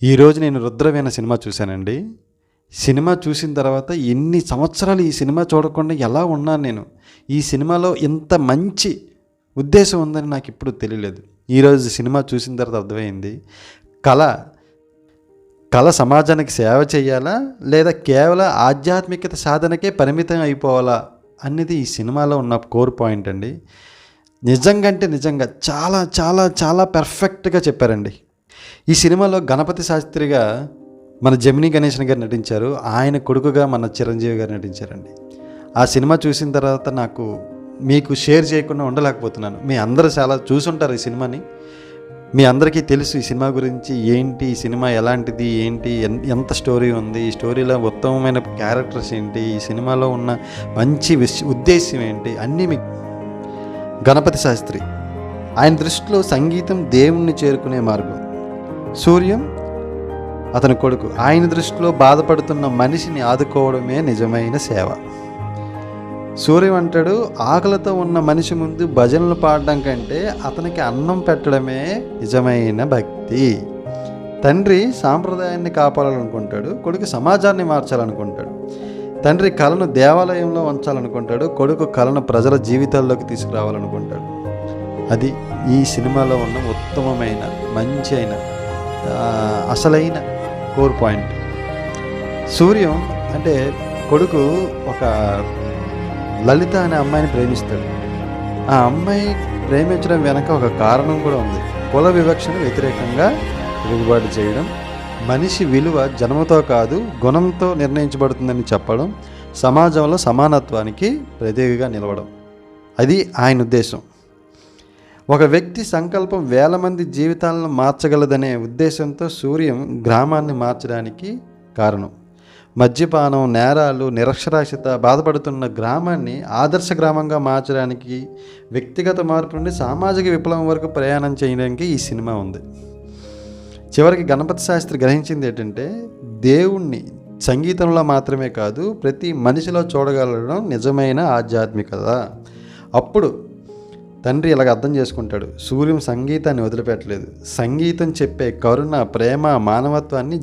ఈరోజు నేను 'రుద్రవీణ' సినిమా చూశానండి. సినిమా చూసిన తర్వాత ఎన్ని సంవత్సరాలు ఈ సినిమా చూడకుండా ఎలా ఉన్నాను నేను. ఈ సినిమాలో ఇంత మంచి ఉద్దేశం ఉందని నాకిప్పుడు తెలియలేదు. ఈరోజు సినిమా చూసిన తర్వాత అర్థమైంది. కళ కళ సమాజానికి సేవ చేయాలా? లేదా కేవలం ఆధ్యాత్మికత సాధనకే పరిమితం అయిపోవాలా? అనేది ఈ సినిమాలో ఉన్న కోర్ పాయింట్ అండి. నిజంగా అంటే నిజంగా చాలా చాలా చాలా పర్ఫెక్ట్గా చెప్పారండి. ఈ సినిమాలో గణపతి శాస్త్రిగా మన జమినీ గణేశన్ గారు నటించారు. ఆయన కొడుకుగా మన చిరంజీవి గారు నటించారండి. ఆ సినిమా చూసిన తర్వాత మీకు షేర్ చేయకుండా ఉండలేకపోతున్నాను. మీ అందరూ చాలా చూసుంటారు ఈ సినిమాని. మీ అందరికీ తెలుసు ఈ సినిమా గురించి ఏంటి, ఈ సినిమా ఎలాంటిది, ఏంటి, ఎంత స్టోరీ ఉంది, ఈ స్టోరీలో ఉత్తమమైన క్యారెక్టర్స్ ఏంటి, ఈ సినిమాలో ఉన్న మంచి ఉద్దేశ్యం ఏంటి అన్నీ మీకు. గణపతి శాస్త్రి ఆయన దృష్టిలో సంగీతం దేవుణ్ణి చేరుకునే మార్గం. సూర్యం అతని కొడుకు ఆయన దృష్టిలో బాధపడుతున్న మనిషిని ఆదుకోవడమే నిజమైన సేవ. సూర్యం అంటాడు, ఆకలితో ఉన్న మనిషి ముందు భజనలు పాడడం కంటే అతనికి అన్నం పెట్టడమే నిజమైన భక్తి. తండ్రి సాంప్రదాయాన్ని కాపాడాలనుకుంటాడు, కొడుకు సమాజాన్ని మార్చాలనుకుంటాడు. తండ్రి కళను దేవాలయంలో ఉంచాలనుకుంటాడు, కొడుకు కళను ప్రజల జీవితాల్లోకి తీసుకురావాలనుకుంటాడు. అది ఈ సినిమాలో ఉన్న ఉత్తమమైన మంచి అయిన అసలైన కోర్ పాయింట్. సూర్యం అంటే కొడుకు ఒక లలిత అనే అమ్మాయిని ప్రేమిస్తాడు. ఆ అమ్మాయి ప్రేమించడం వెనక ఒక కారణం కూడా ఉంది. కుల వివక్షను వ్యతిరేకంగా తిరుగుబాటు చేయడం, మనిషి విలువ జన్మతో కాదు గుణంతో నిర్ణయించబడుతుందని చెప్పడం, సమాజంలో సమానత్వానికి ప్రతీకగా నిలవడం. అది ఆయన ఉద్దేశం. ఒక వ్యక్తి సంకల్పం వేల మంది జీవితాలను మార్చగలదనే ఉద్దేశంతో సూర్యం గ్రామాన్ని మార్చడానికి కారణం. మద్యపానం, నేరాలు, నిరక్షరాస్యత బాధపడుతున్న గ్రామాన్ని ఆదర్శ గ్రామంగా మార్చడానికి, వ్యక్తిగత మార్పు నుండి సామాజిక విప్లవం వరకు ప్రయాణం చేయడానికి ఈ సినిమా ఉంది. చివరికి గణపతి శాస్త్రి గ్రహించింది ఏంటంటే, దేవుణ్ణి సంగీతంలో మాత్రమే కాదు ప్రతి మనిషిలో చూడగలగడం నిజమైన ఆధ్యాత్మికత. అప్పుడు తండ్రి ఇలాగ అర్థం చేసుకుంటాడు, సూర్యం సంగీతాన్ని వదిలిపెట్టలేదు. సంగీతం చెప్పే కరుణ, ప్రేమ, మానవత్వాన్ని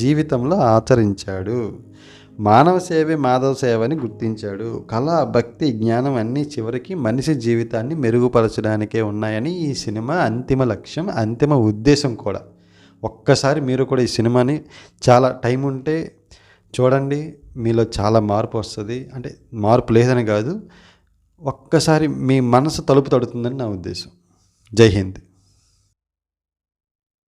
జీవితంలో ఆచరించాడు. మానవ సేవే మాధవ సేవ అని గుర్తించాడు. కళ, భక్తి, జ్ఞానం అన్నీ చివరికి మనిషి జీవితాన్ని మెరుగుపరచడానికే ఉన్నాయని ఈ సినిమా అంతిమ లక్ష్యం, అంతిమ ఉద్దేశం కూడా. ఒక్కసారి మీరు కూడా ఈ సినిమాని చాలా టైం ఉంటే చూడండి, మీలో చాలా మార్పు వస్తుంది. అంటే మార్పు లేదని కాదు, ఒక్కసారి మీ మనసు తలుపు తడుతుందని నా ఉద్దేశం. జై హింద్.